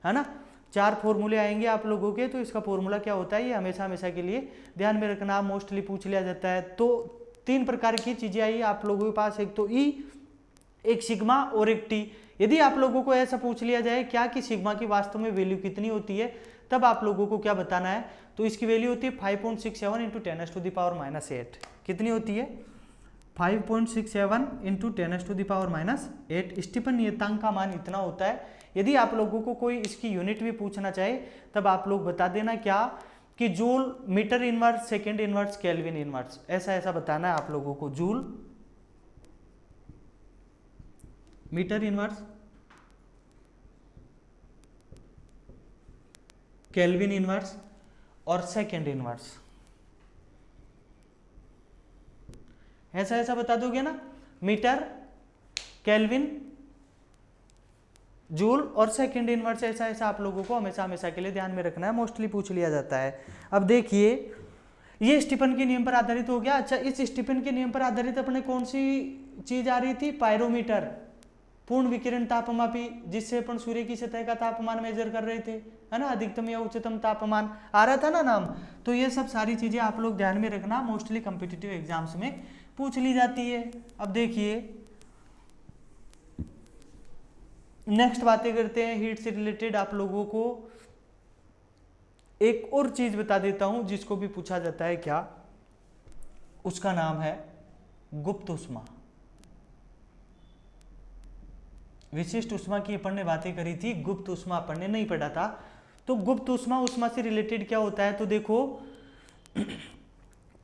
ना। 4 फॉर्मूले आएंगे आप लोगों के, तो इसका फॉर्मूला क्या होता है ये हमेशा हमेशा के लिए ध्यान में रखना, मोस्टली पूछ लिया जाता है। तो 3 प्रकार की चीजें आई आप लोगों के पास, एक तो ई, एक सिग्मा और एक टी। यदि आप लोगों को ऐसा पूछ लिया जाए क्या कि सिग्मा की वास्तव में वैल्यू कितनी होती है, तब आप लोगों को क्या बताना है, तो इसकी वैल्यू होती है 5.67 इंटू 10⁻⁻8। कितनी होती है, 5.67 इंटू 10⁻⁻8। स्टीफन नियतांक का मान इतना होता है। यदि आप लोगों को कोई इसकी यूनिट भी पूछना चाहे तब आप लोग बता देना क्या कि joule metre inverse, second inverse, kelvin inverse, ऐसा ऐसा बताना है आप लोगों को। Joule metre inverse, kelvin inverse और सेकेंड इनवर्स, ऐसा ऐसा बता दोगे ना, मीटर, केल्विन, जूल और सेकेंड इनवर्स, ऐसा ऐसा आप लोगों को हमेशा हमेशा के लिए ध्यान में रखना है, मोस्टली पूछ लिया जाता है। अब देखिए ये स्टीफन के नियम पर आधारित हो गया। अच्छा, इस स्टीफन के नियम पर आधारित अपने कौन सी चीज आ रही थी, पायरोमीटर, पूर्ण विकिरण तापमापी, जिससे अपन सूर्य की सतह का तापमान मेजर कर रहे थे, है ना, अधिकतम या उच्चतम तापमान आ रहा था ना नाम। तो ये सब सारी चीजें आप लोग ध्यान में रखना, मोस्टली कॉम्पिटिटिव एग्जाम्स में पूछ ली जाती है। अब देखिए नेक्स्ट बातें करते हैं हीट से रिलेटेड। आप लोगों को एक और चीज बता देता हूं जिसको भी पूछा जाता है क्या, उसका नाम है गुप्त उष्मा। विशिष्ट उष्मा की अपन ने बातें करी थी, गुप्त उष्मा अपन ने नहीं पढ़ा था। तो गुप्त उष्मा, उष्मा से रिलेटेड क्या होता है, तो देखो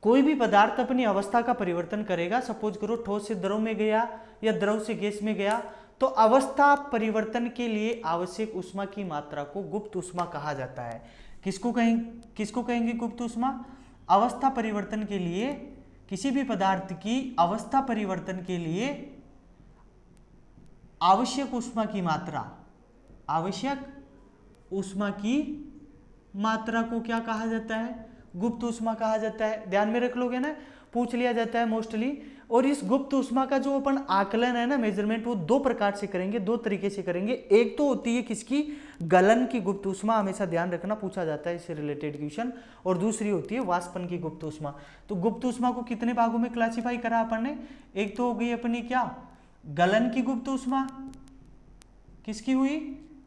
कोई भी पदार्थ अपनी अवस्था का परिवर्तन करेगा, सपोज करो ठोस से द्रव में गया या द्रव से गैस में गया, तो अवस्था परिवर्तन के लिए आवश्यक उष्मा की मात्रा को गुप्त उष्मा कहा जाता है। किसको कहेंगे गुप्त उष्मा, अवस्था परिवर्तन के लिए, किसी भी पदार्थ की अवस्था परिवर्तन के लिए आवश्यक उष्मा की मात्रा, आवश्यक उष्मा की मात्रा को क्या कहा जाता है, गुप्त उष्मा कहा जाता है। ध्यान में रख लोगे ना, पूछ लिया जाता है मोस्टली। और इस गुप्त उष्मा का जो अपन आकलन है ना, मेजरमेंट, वो 2 प्रकार से करेंगे, 2 तरीके से करेंगे। एक तो होती है किसकी, गलन की गुप्त उष्मा, हमेशा ध्यान रखना, पूछा जाता है इससे रिलेटेड क्वेश्चन। और दूसरी होती है वाष्पन की गुप्त उष्मा। तो गुप्त उष्मा को कितने भागों में क्लासीफाई करा अपन ने, एक तो हो गई अपनी क्या, गलन की गुप्त उष्मा, किसकी हुई,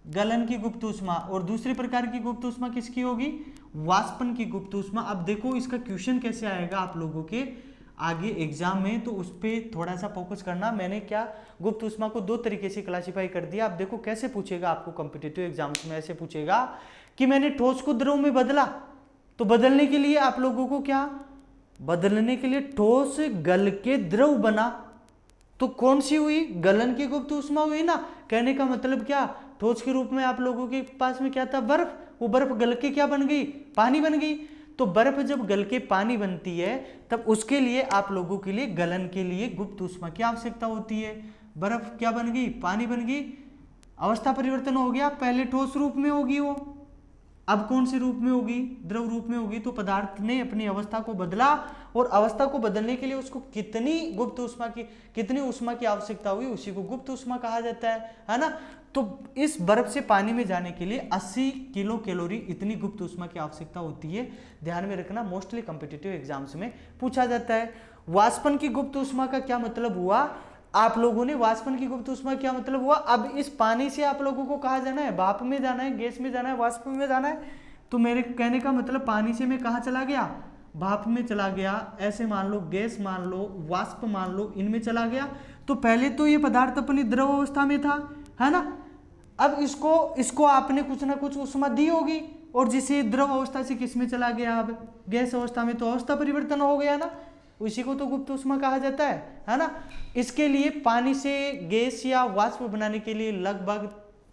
गलन की गुप्त उष्मा। और दूसरी प्रकार की गुप्त उष्मा किसकी होगी, वाष्पन की गुप्त उष्मा। अब देखो इसका क्वेश्चन कैसे आएगा आप लोगों के आगे एग्जाम में, तो उस पर थोड़ा सा फोकस करना। मैंने क्या गुप्त उष्मा को 2 तरीके से क्लासीफाई कर दिया। अब देखो कैसे पूछेगा आपको कॉम्पिटिटिव एग्जाम्स में, ऐसे पूछेगा कि मैंने ठोस को द्रव में बदला, तो बदलने के लिए आप लोगों को क्या, बदलने के लिए ठोस गल के द्रव बना, तो कौन सी हुई, गलन की गुप्त उष्मा हुई ना। कहने का मतलब क्या, ठोस के रूप में आप लोगों के पास में क्या था, बर्फ, वो बर्फ गल के क्या बन गई, पानी बन गई। तो बर्फ जब गल के पानी बनती है तब उसके लिए आप लोगों के लिए गलन के लिए गुप्त ऊष्मा की आवश्यकता होती है। बर्फ क्या बन गई, पानी बन गई, अवस्था परिवर्तन हो गया, पहले ठोस रूप में होगी वो, अब कौन से रूप में होगी, द्रव रूप में होगी। तो पदार्थ ने अपनी अवस्था को बदला और अवस्था को बदलने के लिए उसको कितनी ऊष्मा की आवश्यकता हुई, उसी को गुप्त ऊष्मा कहा जाता है ना। तो इस बर्फ से पानी में जाने के लिए 80 किलो कैलोरी इतनी गुप्त ऊष्मा की आवश्यकता होती है। ध्यान में रखना, मोस्टली कॉम्पिटिटिव एग्जाम्स में पूछा जाता है। वाष्पन की गुप्त ऊष्मा का क्या मतलब हुआ, आप लोगों ने वाष्पन की गुप्त ऊष्मा क्या मतलब हुआ। अब इस पानी से आप लोगों को कहाँ जाना है, भाप में जाना है, गैस में जाना है, वाष्प में जाना है। तो मेरे कहने का मतलब पानी से मैं कहाँ चला गया, भाप में चला गया, ऐसे मान लो, गैस मान लो, वाष्प मान लो, इनमें चला गया। तो पहले तो ये पदार्थ अपनी द्रव अवस्था में था, है ना। अब इसको आपने कुछ ना कुछ ऊष्मा दी होगी और जिसे द्रव अवस्था से किस में चला गया, अब गैस अवस्था में, तो अवस्था परिवर्तन हो गया ना, उसी को तो गुप्त ऊष्मा कहा जाता है ना। इसके लिए पानी से गैस या वाष्प बनाने के लिए लगभग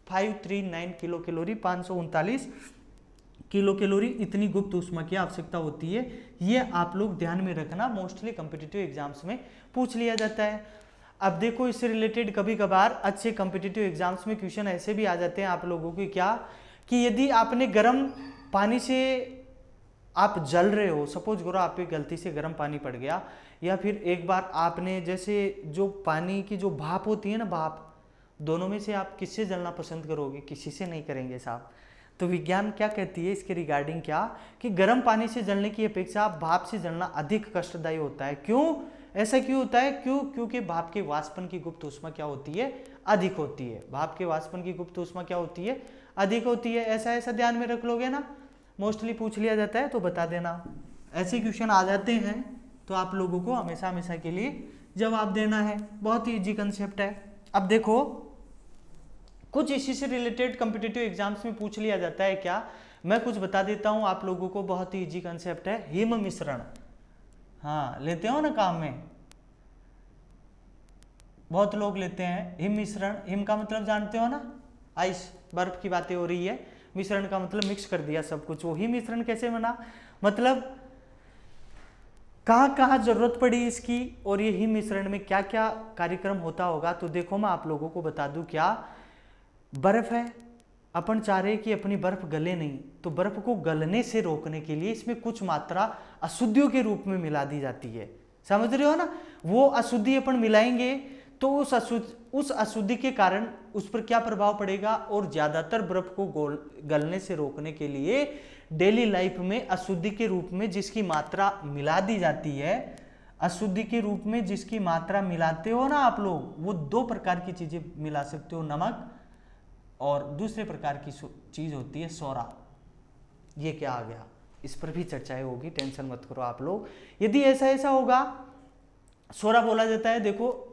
539 किलो कैलोरी, 539 किलो कैलोरी इतनी गुप्त ऊष्मा की आवश्यकता होती है। ये आप लोग ध्यान में रखना, मोस्टली कॉम्पिटिटिव एग्जाम्स में पूछ लिया जाता है। अब देखो, इससे रिलेटेड कभी कभार अच्छे कॉम्पिटिटिव एग्जाम्स में क्वेश्चन ऐसे भी आ जाते हैं आप लोगों के, क्या कि यदि आपने गर्म पानी से आप जल रहे हो, सपोज करो आप पे गलती से गर्म पानी पड़ गया, या फिर एक बार आपने जैसे जो पानी की जो भाप होती है ना, भाप, दोनों में से आप किससे जलना पसंद करोगे, किसी से नहीं करेंगे साहब। तो विज्ञान क्या कहती है इसके रिगार्डिंग, क्या कि गर्म पानी से जलने की अपेक्षा भाप से जलना अधिक कष्टदायी होता है। क्यों, ऐसा क्यों होता है, क्योंकि भाप के वाष्पन की गुप्त ऊष्मा क्या होती है, अधिक होती है। भाप के वाष्पन की गुप्त ऊष्मा क्या होती है, अधिक होती है। ऐसा ध्यान में रख लोगे ना, मोस्टली पूछ लिया जाता है तो बता देना। ऐसे क्वेश्चन आ जाते हैं तो आप लोगों को हमेशा हमेशा के लिए जवाब देना है। बहुत ही इजी कंसेप्ट है। अब देखो, कुछ इसी से रिलेटेड कॉम्पिटिटिव एग्जाम्स में पूछ लिया जाता है क्या, मैं कुछ बता देता हूं आप लोगों को। बहुत ही इजी कंसेप्ट है, हिम मिश्रण। हाँ, लेते हो ना काम में, बहुत लोग लेते हैं हिम मिश्रण। हिम का मतलब जानते हो ना, आइस, बर्फ की बातें हो रही है। मिश्रण का मतलब मिक्स कर दिया सब कुछ। वो हिम मिश्रण कैसे बना, मतलब कहाँ कहाँ जरूरत पड़ी इसकी, और ये हिम मिश्रण में क्या क्या कार्यक्रम होता होगा। तो देखो, मैं आप लोगों को बता दूं, क्या बर्फ है, अपन चाह रहे कि अपनी बर्फ गले नहीं, तो बर्फ को गलने से रोकने के लिए इसमें कुछ मात्रा अशुद्धियों के रूप में मिला दी जाती है। समझ रहे हो ना, वो अशुद्धि अपन मिलाएंगे तो उस अशुद्धि के कारण उस पर क्या प्रभाव पड़ेगा, और ज्यादातर बर्फ को गलने से रोकने के लिए डेली लाइफ में अशुद्धि के रूप में जिसकी मात्रा मिला दी जाती है, अशुद्धि के रूप में जिसकी मात्रा मिलाते हो ना आप लोग, वो दो प्रकार की चीजें मिला सकते हो, नमक और दूसरे प्रकार की चीज होती है सोरा। ये क्या आ गया, इस पर भी चर्चाएं होगी, टेंशन मत करो आप लोग। यदि ऐसा होगा, सोरा बोला जाता है, देखो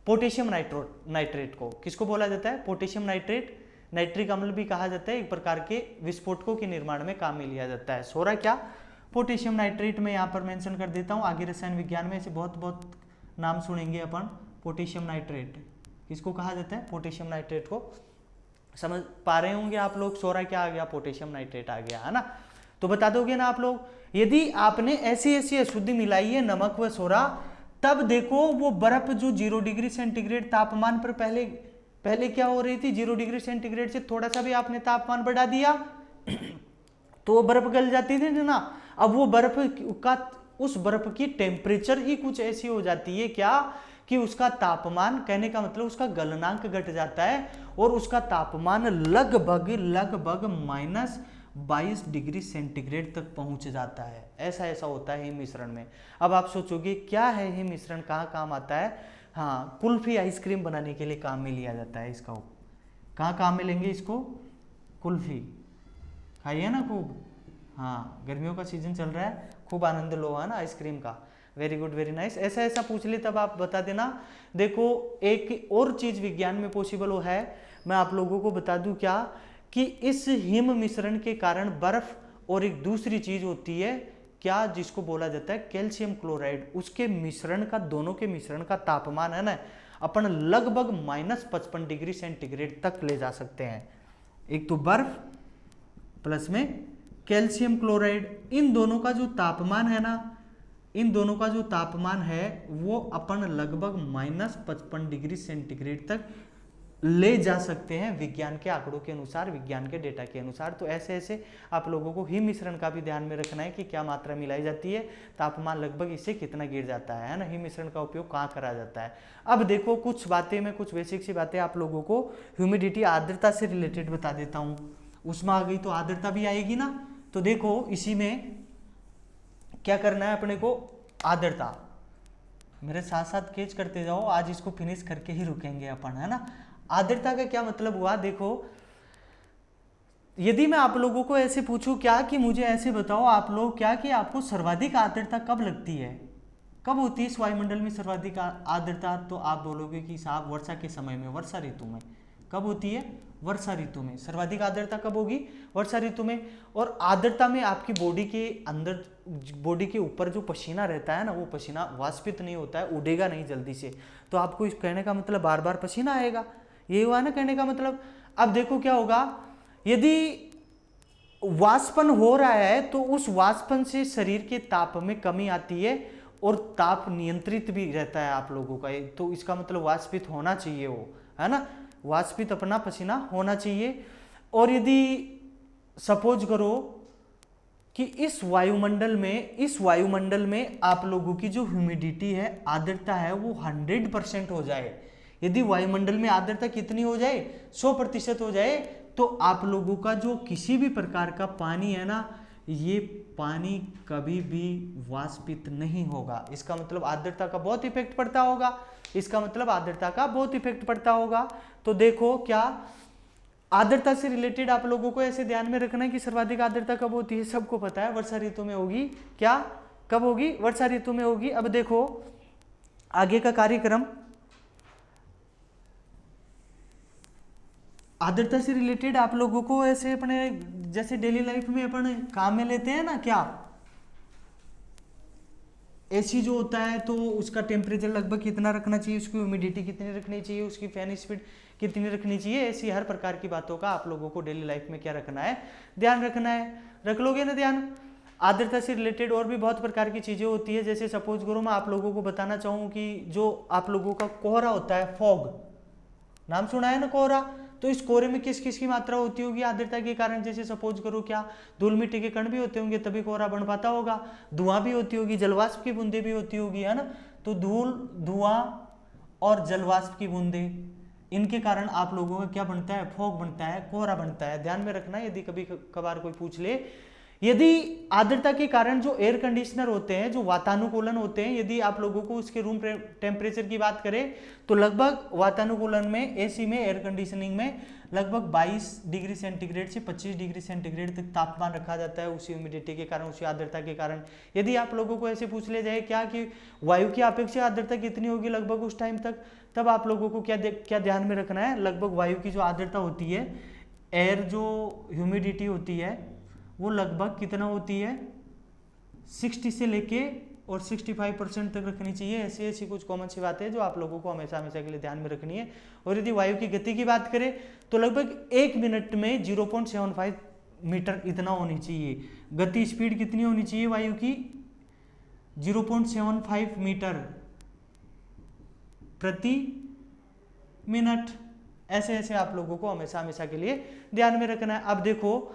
पोटेशियम नाइट्रेट को किसको बोला जाता है, पोटेशियम नाइट्रेट, नाइट्रिक अम्ल भी कहा जाता है। एक प्रकार के विस्फोटकों के निर्माण में काम में लिया जाता है। सोरा क्या, पोटेशियम नाइट्रेट में यहाँ पर मेंशन कर देता हूँ। आगे रसायन विज्ञान में ऐसे बहुत नाम सुनेंगे अपन। पोटेशियम नाइट्रेट किसको कहा जाता है, पोटेशियम नाइट्रेट को। समझ पा रहे होंगे आप लोग, सोरा क्या आ गया, पोटेशियम नाइट्रेट आ गया, है ना। तो बता दोगे ना आप लोग, यदि आपने ऐसी अशुद्धि मिलाई है, नमक व सोरा, तब देखो वो बर्फ जो 0 डिग्री सेंटीग्रेड तापमान पर पहले क्या हो रही थी, 0 डिग्री सेंटीग्रेड से थोड़ा सा भी आपने तापमान बढ़ा दिया तो वो बर्फ गल जाती थी ना। अब वो बर्फ का, उस बर्फ की टेम्परेचर ही कुछ ऐसी हो जाती है क्या, कि उसका तापमान, कहने का मतलब उसका गलनांक घट जाता है और उसका तापमान लगभग -22 डिग्री सेंटीग्रेड तक पहुंच जाता है। ऐसा होता है हिम मिश्रण में। अब आप सोचोगे क्या है हिम मिश्रण, कहाँ काम आता है। हाँ, कुल्फी आइसक्रीम बनाने के लिए काम में लिया जाता है इसका। कहाँ काम में लेंगे इसको, कुल्फी खाइए ना खूब। हाँ, गर्मियों का सीजन चल रहा है, खूब आनंद लो, है ना आइसक्रीम का। Very good, very nice. ऐसा पूछ ले तब आप बता देना। देखो, एक और चीज विज्ञान में पॉसिबल है, मैं आप लोगों को बता दूं क्या, कि इस हिम मिश्रण के कारण बर्फ, और एक दूसरी चीज होती है क्या, जिसको बोला जाता है कैल्शियम क्लोराइड, उसके मिश्रण का, दोनों के मिश्रण का तापमान है ना, अपन लगभग -55 डिग्री सेंटीग्रेड तक ले जा सकते हैं। एक तो बर्फ प्लस में कैल्शियम क्लोराइड, इन दोनों का जो तापमान है ना, इन दोनों का जो तापमान है वो अपन लगभग -55 डिग्री सेंटीग्रेड तक ले जा सकते हैं विज्ञान के आंकड़ों के अनुसार, विज्ञान के डेटा के अनुसार। तो ऐसे ऐसे आप लोगों को हिम मिश्रण का भी ध्यान में रखना है कि क्या मात्रा मिलाई जाती है, तापमान लगभग इससे कितना गिर जाता है ना, हिम मिश्रण का उपयोग कहाँ करा जाता है। अब देखो कुछ बातें, मैं कुछ बेसिक सी बातें आप लोगों को ह्यूमिडिटी आर्द्रता से रिलेटेड बता देता हूँ। उष्मा आ गई तो आर्द्रता भी आएगी ना, तो देखो इसी में क्या करना है अपने को, आर्द्रता मेरे साथ साथ कैच करते जाओ, आज इसको फिनिश करके ही रुकेंगे अपन, है ना। आर्द्रता का क्या मतलब हुआ, देखो यदि मैं आप लोगों को ऐसे पूछूं क्या कि मुझे ऐसे बताओ आप लोग क्या कि आपको सर्वाधिक आर्द्रता कब लगती है, कब होती है इस वायुमंडल में सर्वाधिक आर्द्रता, तो आप बोलोगे कि साहब वर्षा के समय में, वर्षा ऋतु में। कब होती है, वर्षा ऋतु में। सर्वाधिक आर्द्रता कब होगी, वर्षा ऋतु में। और आर्द्रता में आपकी बॉडी के अंदर, बॉडी के ऊपर जो पसीना रहता है ना, वो पसीना वाष्पित नहीं होता है, उड़ेगा नहीं जल्दी से। तो आपको इस कहने का मतलब बार बार पसीना आएगा, ये हुआ ना कहने का मतलब। अब देखो क्या होगा, यदि वाष्पन हो रहा है तो उस वाष्पन से शरीर के ताप में कमी आती है और ताप नियंत्रित भी रहता है आप लोगों का, तो इसका मतलब वाष्पित होना चाहिए वो, है ना, वाष्पित अपना पसीना होना चाहिए। और यदि सपोज करो कि इस वायुमंडल में आप लोगों की जो ह्यूमिडिटी है, आर्द्रता है, वो 100% हो जाए, यदि वायुमंडल में आर्द्रता कितनी हो जाए, 100% हो जाए, तो आप लोगों का जो किसी भी प्रकार का पानी है ना, ये पानी कभी भी वाष्पित नहीं होगा। इसका मतलब आर्द्रता का बहुत इफेक्ट पड़ता होगा, इसका मतलब आर्द्रता का बहुत इफेक्ट पड़ता होगा। तो देखो क्या आर्द्रता से रिलेटेड आप लोगों को ऐसे ध्यान में रखना है कि सर्वाधिक आर्द्रता कब होती है, सबको पता है वर्षा ऋतु में होगी। क्या कब होगी, वर्षा ऋतु में होगी। अब देखो आगे का कार्यक्रम, आर्द्रता से रिलेटेड आप लोगों को ऐसे अपने जैसे डेली लाइफ में अपन काम में लेते हैं ना, क्या एसी जो होता है तो उसका टेम्परेचर लगभग कितना रखना चाहिए, उसकी ह्यूमिडिटी कितनी रखनी चाहिए, उसकी फैन स्पीड कितनी रखनी चाहिए, ऐसी हर प्रकार की बातों का आप लोगों को डेली लाइफ में क्या रखना है, ध्यान रखना है। रख लोगे ना ध्यान। आर्द्रता से रिलेटेड और भी बहुत प्रकार की चीजें होती है, जैसे सपोज करो मैं आप लोगों को बताना चाहूँ कि जो आप लोगों का कोहरा होता है, फॉग, नाम सुना है ना कोहरा, तो इस कोहरे में किस किस की मात्रा होती होगी आर्द्रता के कारण, जैसे सपोज करो क्या धूल मिट्टी के कण भी होते होंगे तभी कोहरा बन पाता होगा, धुआं भी होती होगी, जलवाष्प की बूंदें भी होती होगी, है ना। तो धूल, धुआं और जलवाष्प की बूंदें, इनके कारण आप लोगों का क्या बनता है, फॉग बनता है, कोहरा बनता है। ध्यान में रखना यदि कभी कभार कोई पूछ ले। यदि आर्द्रता के कारण जो एयर कंडीशनर होते हैं, जो वातानुकूलन होते हैं, यदि आप लोगों को उसके रूम टेम्परेचर की बात करें तो लगभग वातानुकूलन में, एसी में, एयर कंडीशनिंग में लगभग 22 डिग्री सेंटीग्रेड से 25 डिग्री सेंटीग्रेड तक तापमान रखा जाता है उसी ह्यूमिडिटी के कारण, उसी आर्द्रता के कारण। यदि आप लोगों को ऐसे पूछ ले जाए क्या कि वायु की अपेक्षित आर्द्रता कितनी होगी लगभग उस टाइम तक, तब आप लोगों को क्या ध्यान में रखना है, लगभग वायु की जो आर्द्रता होती है, एयर जो ह्यूमिडिटी होती है, वो लगभग कितना होती है, 60 से लेके और 65% तक रखनी चाहिए। ऐसी ऐसी कुछ कॉमन सी बातें हैं जो आप लोगों को हमेशा हमेशा के लिए ध्यान में रखनी है। और यदि वायु की गति की बात करें तो लगभग 1 मिनट में 0.75 मीटर इतना होनी चाहिए। गति स्पीड कितनी होनी चाहिए वायु की, 0.75 मीटर प्रति मिनट। ऐसे ऐसे आप लोगों को हमेशा हमेशा के लिए ध्यान में रखना है। अब देखो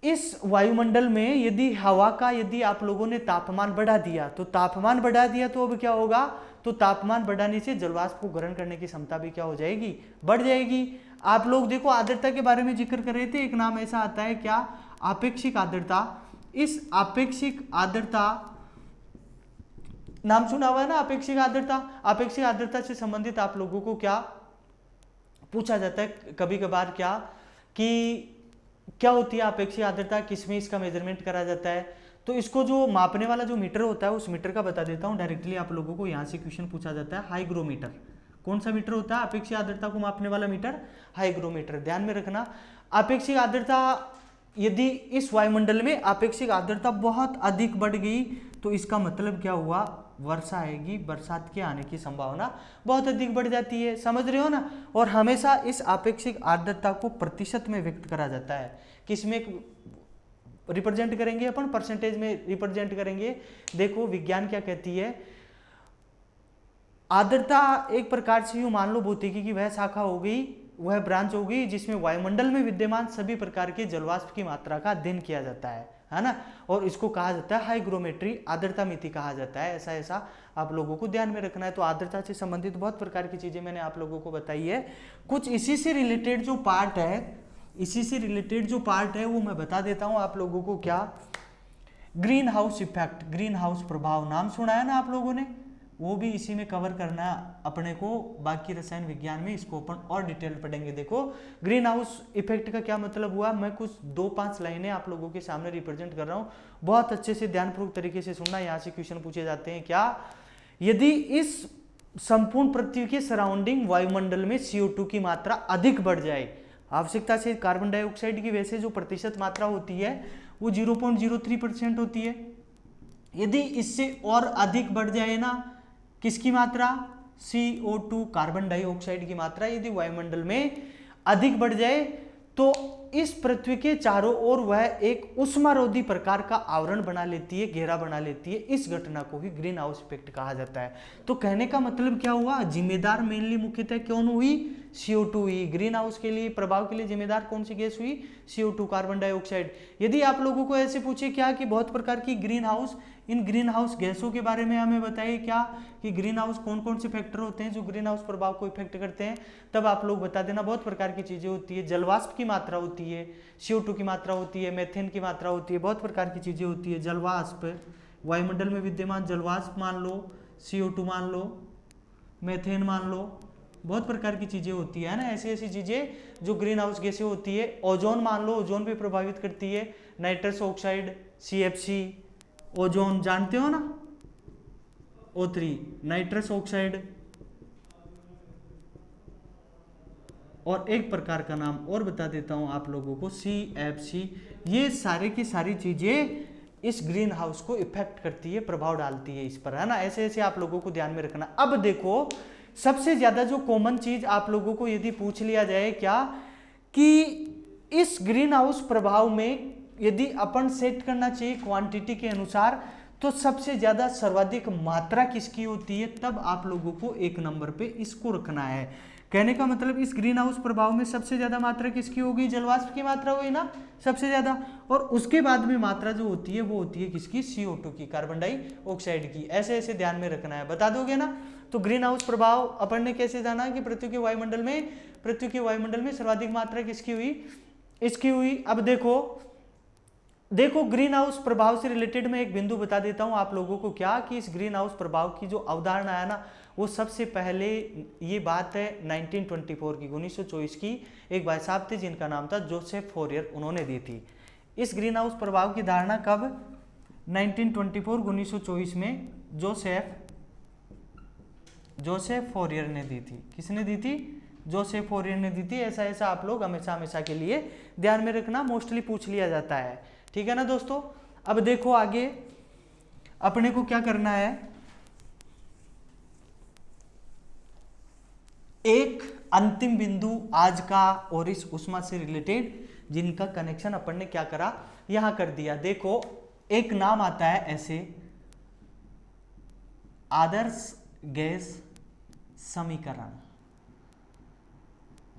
इस वायुमंडल में यदि हवा का, यदि आप लोगों ने तापमान बढ़ा दिया तो तापमान बढ़ा दिया तो अब क्या होगा, तो तापमान बढ़ाने से जलवाष्प को ग्रहण करने की क्षमता भी क्या हो जाएगी, बढ़ जाएगी। आप लोग देखो आर्द्रता के बारे में जिक्र कर रहे थे, एक नाम ऐसा आता है क्या, आपेक्षिक आर्द्रता। इस आपेक्षिक आर्द्रता, नाम सुना हुआ है ना आपेक्षिक आर्द्रता। आपेक्षिक आर्द्रता से संबंधित आप लोगों को क्या पूछा जाता है कभी कभार, क्या कि क्या होती है आपेक्षिक आर्द्रता, किसमें इसका मेजरमेंट करा जाता है। तो इसको जो मापने वाला जो मीटर होता है उस मीटर का बता देता हूं डायरेक्टली आप लोगों को। यहां से क्वेश्चन पूछा जाता है हाइग्रोमीटर। कौन सा मीटर होता है अपेक्षित आर्द्रता को मापने वाला मीटर, हाइग्रोमीटर। ध्यान में रखना आपेक्षिक आर्द्रता, यदि इस वायुमंडल में आपेक्षिक आर्द्रता बहुत अधिक बढ़ गई तो इसका मतलब क्या हुआ, वर्षा आएगी, बरसात के आने की संभावना बहुत अधिक बढ़ जाती है, समझ रहे हो ना। और हमेशा इस आपेक्षिक आर्द्रता को प्रतिशत में व्यक्त करा जाता है, किसमें, रिप्रेजेंट करेंगे अपन, परसेंटेज में रिप्रेजेंट करेंगे। देखो विज्ञान क्या कहती है, आर्द्रता एक प्रकार से यूं मान लो भौतिकी की वह शाखा हो गई, वह ब्रांच हो गई जिसमें वायुमंडल में विद्यमान सभी प्रकार के जलवाष्प की मात्रा का अध्ययन किया जाता है ना, और इसको कहा जाता है हाइग्रोमेट्री, आर्द्रता मिति कहा जाता है। ऐसा ऐसा आप लोगों को ध्यान में रखना है। तो आर्द्रता से संबंधित बहुत प्रकार की चीजें मैंने आप लोगों को बताई है। कुछ इसी से रिलेटेड जो पार्ट है, वो मैं बता देता हूं आप लोगों को। क्या, green house effect, green house प्रभाव, नाम सुना है ना आप लोगों ने, वो भी इसी में कवर करना अपने को। बाकी रसायन विज्ञान में इसको अपन और डिटेल पढ़ेंगे। देखो ग्रीन हाउस इफेक्ट का क्या मतलब हुआ, मैं कुछ 2-5 लाइनें आप लोगों के सामने रिप्रेजेंट कर रहा हूं, बहुत अच्छे से ध्यानपूर्वक तरीके से सुनना। यहाँ से क्वेश्चन पूछे जाते हैं। क्या, यदि इस संपूर्ण पृथ्वी के सराउंडिंग वायुमंडल में CO2 की मात्रा अधिक बढ़ जाए, आवश्यकता से कार्बन डाइऑक्साइड की वैसे जो प्रतिशत मात्रा होती है वो 0.03% होती है, यदि इससे और अधिक बढ़ जाए ना, किसकी मात्रा, CO2 कार्बन डाइऑक्साइड की मात्रा यदि वायुमंडल में अधिक बढ़ जाए तो इस पृथ्वी के चारों ओर वह एक उष्मारोधी प्रकार का आवरण बना लेती है, घेरा बना लेती है। इस घटना को ही ग्रीन हाउस इफेक्ट कहा जाता है। तो कहने का मतलब क्या हुआ, जिम्मेदार मेनली मुख्यतः कौन हुई, CO2 हुई। ग्रीन हाउस के लिए प्रभाव के लिए जिम्मेदार कौन सी गैस हुई, CO2 कार्बन डाइऑक्साइड। यदि आप लोगों को ऐसे पूछे क्या कि बहुत प्रकार की ग्रीन हाउस, इन ग्रीन हाउस गैसों के बारे में हमें बताइए क्या कि ग्रीन हाउस कौन कौन से फैक्टर होते हैं जो ग्रीन हाउस प्रभाव को इफेक्ट करते हैं, तब आप लोग बता देना। बहुत प्रकार की चीजें होती है, जलवाष्प की मात्रा होती है, CO2 की मात्रा होती है, मेथेन की मात्रा होती है, बहुत प्रकार की चीजें होती है। जलवाष्प, वायुमंडल में विद्यमान जलवाष्प मान लो, CO2 मान लो, मेथेन मान लो, बहुत प्रकार की चीजें होती है ना, ऐसी ऐसी चीजें जो ग्रीन हाउस गैसें होती है। ओजोन मान लो, ओजोन भी प्रभावित करती है, नाइट्रस ऑक्साइड, CFC, ओजोन जानते हो ना, O3, नाइट्रस ऑक्साइड, और एक प्रकार का नाम और बता देता हूं आप लोगों को, CFC। ये सारे की सारी चीजें इस ग्रीन हाउस को इफेक्ट करती है, प्रभाव डालती है इस पर, है ना। ऐसे ऐसे आप लोगों को ध्यान में रखना। अब देखो सबसे ज्यादा जो कॉमन चीज आप लोगों को यदि पूछ लिया जाए क्या कि इस ग्रीन हाउस प्रभाव में यदि अपन सेट करना चाहिए क्वांटिटी के अनुसार, तो सबसे ज्यादा सर्वाधिक मात्रा किसकी होती है, तब आप लोगों को एक नंबर पे इसको रखना है। कहने का मतलब इस ग्रीन हाउस प्रभाव में सबसे ज्यादा मात्रा किसकी होगी, जलवाष्प की मात्रा हुई ना सबसे ज्यादा, और उसके बाद में मात्रा जो होती है वो होती है किसकी, CO2 की, कार्बन डाइऑक्साइड की। ऐसे ऐसे ध्यान में रखना है, बता दोगे ना। तो ग्रीन हाउस प्रभाव अपन ने कैसे जाना कि पृथ्वी के वायुमंडल में सर्वाधिक मात्रा किसकी हुई, इसकी हुई। अब देखो ग्रीन हाउस प्रभाव से रिलेटेड मैं एक बिंदु बता देता हूं आप लोगों को, क्या कि इस ग्रीन हाउस प्रभाव की जो अवधारणा है ना, वो सबसे पहले, ये बात है 1924 की, 1924 की, एक भाई साहब थे जिनका नाम था जोसेफ फोरियर, उन्होंने दी थी इस ग्रीन हाउस प्रभाव की धारणा। कब, 1924, 1924 में जोसेफ फोरियर ने दी थी। किसने दी थी, जोसेफ फोरियर ने दी थी। ऐसा ऐसा आप लोग हमेशा हमेशा के लिए ध्यान में रखना, मोस्टली पूछ लिया जाता है, ठीक है ना दोस्तों। अब देखो आगे अपने को क्या करना है, एक अंतिम बिंदु आज का और इस उष्मा से रिलेटेड जिनका कनेक्शन अपन ने क्या करा, यहां कर दिया। देखो एक नाम आता है ऐसे, आदर्श गैस समीकरण,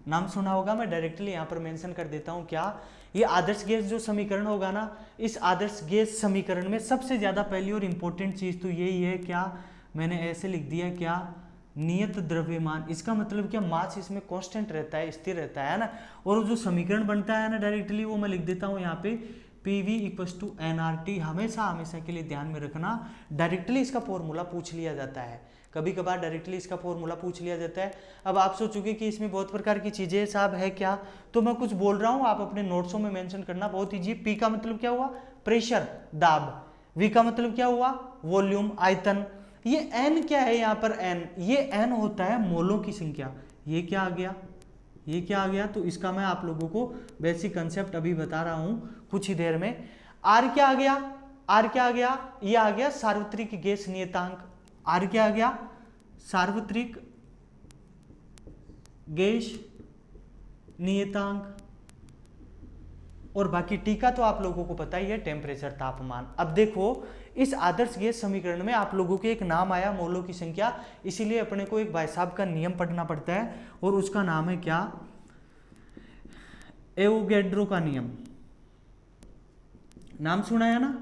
नाम सुना होगा, मैं डायरेक्टली यहां पर मेंशन कर देता हूं। क्या, ये आदर्श गैस जो समीकरण होगा ना, इस आदर्श गैस समीकरण में सबसे ज्यादा पहली और इंपॉर्टेंट चीज तो यही है, क्या मैंने ऐसे लिख दिया, क्या, नियत द्रव्यमान। इसका मतलब क्या, मास इसमें कांस्टेंट रहता है, स्थिर रहता है ना। और जो समीकरण बनता है ना डायरेक्टली, वो मैं लिख देता हूं यहाँ पे, PV = nRT। हमेशा हमेशा के लिए ध्यान में रखना, डायरेक्टली इसका फॉर्मूला पूछ लिया जाता है, कभी कभार डायरेक्टली इसका फॉर्मूला पूछ लिया जाता है। अब आप सोचोगे कि इसमें बहुत प्रकार की चीजें साहब है क्या, तो मैं कुछ बोल रहा हूं, आप अपने नोट्सों में मेंशन करना, बहुत ईजी। P का मतलब क्या हुआ, प्रेशर, दाब। V का मतलब क्या हुआ, वॉल्यूम, आयतन। ये N क्या है यहाँ पर, N, ये N होता है मोलों की संख्या। ये क्या आ गया, ये क्या आ गया, तो इसका मैं आप लोगों को बेसिक कंसेप्ट अभी बता रहा हूं कुछ ही देर में। R क्या आ गया, R क्या आ गया, ये आ गया सार्वत्रिक गैस नियतांक। R क्या आ गया, सार्वत्रिक गैस नियतांक। और बाकी टी का तो आप लोगों को पता ही है, टेम्परेचर तापमान। अब देखो इस आदर्श गैस समीकरण में आप लोगों के एक नाम आया, मोलों की संख्या, इसीलिए अपने को एक भाई साहब का नियम पढ़ना पड़ता है और उसका नाम है क्या, एवोगैड्रो का नियम। नाम सुना है ना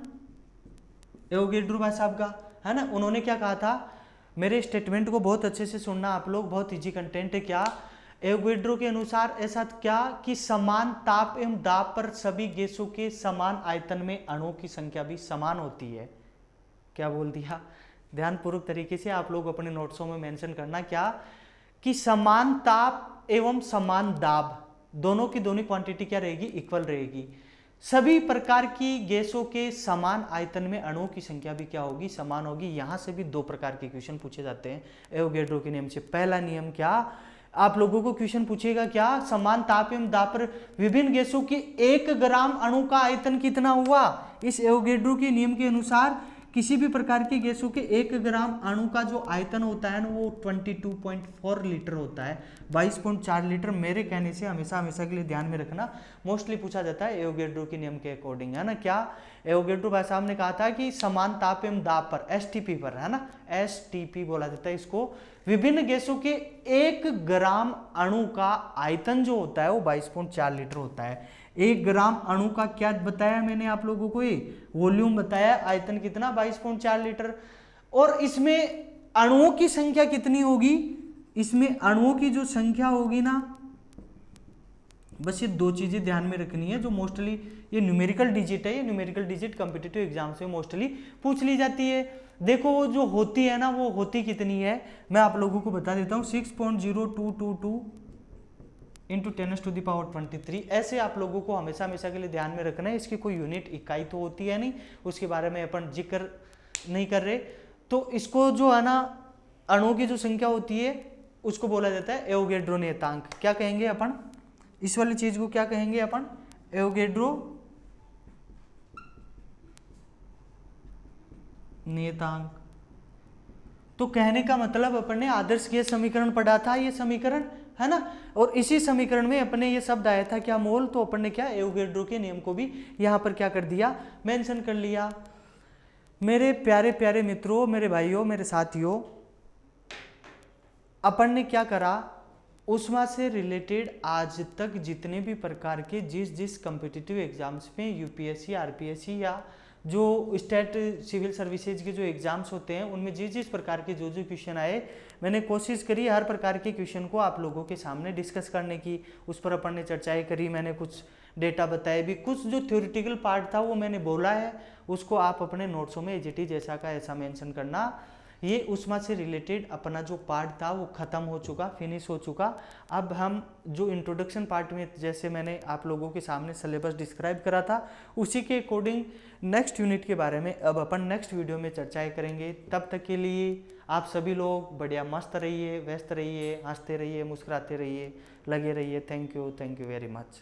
एवोगैड्रो भाई साहब का, है ना। उन्होंने क्या कहा था, मेरे स्टेटमेंट को बहुत अच्छे से सुनना आप लोग, बहुत इजी कंटेंट है। क्या एवोगैड्रो के अनुसार ऐसा क्या कि समान ताप एवं दाब पर सभी गैसों के समान आयतन में अणुओं की संख्या भी समान होती है। क्या बोल दिया, ध्यानपूर्वक तरीके से आप लोग अपने नोट्सों में मेंशन करना, क्या कि समान ताप एवं समान दाब दोनों की दोनों क्वांटिटी क्या रहेगी, इक्वल रहेगी। सभी प्रकार की गैसों के समान आयतन में अणुओं की संख्या भी क्या होगी, समान होगी। यहां से भी दो प्रकार के क्वेश्चन पूछे जाते हैं एवोगैड्रो के नियम से। पहला नियम क्या, आप लोगों को क्वेश्चन पूछेगा क्या, समान ताप एवं दाब पर विभिन्न गैसों के 1 ग्राम अणु का आयतन कितना हुआ। इस एवोगैड्रो के नियम के अनुसार किसी भी प्रकार की गैसों के 1 ग्राम अणु का जो आयतन होता है ना, वो 22.4 लीटर होता है, 22.4 लीटर। मेरे कहने से हमेशा हमेशा के लिए ध्यान में रखना, मोस्टली पूछा जाता है एवोगैड्रो के नियम के अकॉर्डिंग, है ना। क्या एवोगैड्रो भाई साहब ने कहा था कि समान ताप एवं दाब पर, एसटीपी पर, है ना, एसटीपी बोला जाता है इसको, विभिन्न गैसों के 1 ग्राम अणु का आयतन जो होता है वो 22.4 लीटर होता है। 1 ग्राम अणु का क्या बताया मैंने आप लोगों को, ये वॉल्यूम बताया, आयतन कितना 22.4 लीटर। और इसमें अणुओं की संख्या कितनी होगी, इसमें अणुओं की जो संख्या होगी ना, बस ये दो चीजें ध्यान में रखनी है, जो मोस्टली ये न्यूमेरिकल डिजिट है, ये न्यूमेरिकल डिजिट कॉम्पिटिटिव एग्जाम से मोस्टली पूछ ली जाती है। देखो वो जो होती है ना, वो होती कितनी है, मैं आप लोगों को बता देता हूँ, 6.0222 इंटू 10⁻23। ऐसे आप लोगों को हमेशा हमेशा के लिए ध्यान में रखना है। इसकी कोई यूनिट इकाई तो होती है नहीं, उसके बारे में अपन जिक्र नहीं कर रहे। तो इसको जो है ना, अणुओं की जो संख्या होती है उसको बोला जाता है एवोगैड्रो नियतांक। क्या कहेंगे अपन, इस वाली चीज को क्या कहेंगे अपन, एवोगैड्रो नियतांक। तो कहने का मतलब अपन ने आदर्श गैस समीकरण पढ़ा था, ये समीकरण, है ना, और इसी समीकरण में अपने ये शब्द आया था क्या, मोल। तो अपन ने क्या एवोगैड्रो के नियम को भी यहां पर क्या कर दिया, मेंशन कर लिया। मेरे प्यारे प्यारे मित्रों, मेरे भाइयों, मेरे साथियों, अपन ने क्या करा, ऊष्मा से रिलेटेड आज तक जितने भी प्रकार के जिस कॉम्पिटिटिव एग्जाम्स में यूपीएससी, आरपीएससी या जो स्टेट सिविल सर्विसेज के जो एग्जाम्स होते हैं उनमें जिस प्रकार के जो क्वेश्चन आए, मैंने कोशिश करी हर प्रकार के क्वेश्चन को आप लोगों के सामने डिस्कस करने की, उस पर अपन ने चर्चाएं करी, मैंने कुछ डेटा बताए भी, कुछ जो थ्योरेटिकल पार्ट था वो मैंने बोला है, उसको आप अपने नोट्सों में एज इट इज जैसा का ऐसा मेंशन करना। ये ऊष्मा से रिलेटेड अपना जो पार्ट था वो खत्म हो चुका, फिनिश हो चुका। अब हम जो इंट्रोडक्शन पार्ट में जैसे मैंने आप लोगों के सामने सिलेबस डिस्क्राइब करा था, उसी के अकॉर्डिंग नेक्स्ट यूनिट के बारे में अब अपन नेक्स्ट वीडियो में चर्चाएं करेंगे। तब तक के लिए आप सभी लोग बढ़िया मस्त रहिए, व्यस्त रहिए, हंसते रहिए, मुस्कुराते रहिए, लगे रहिए। Thank you very much.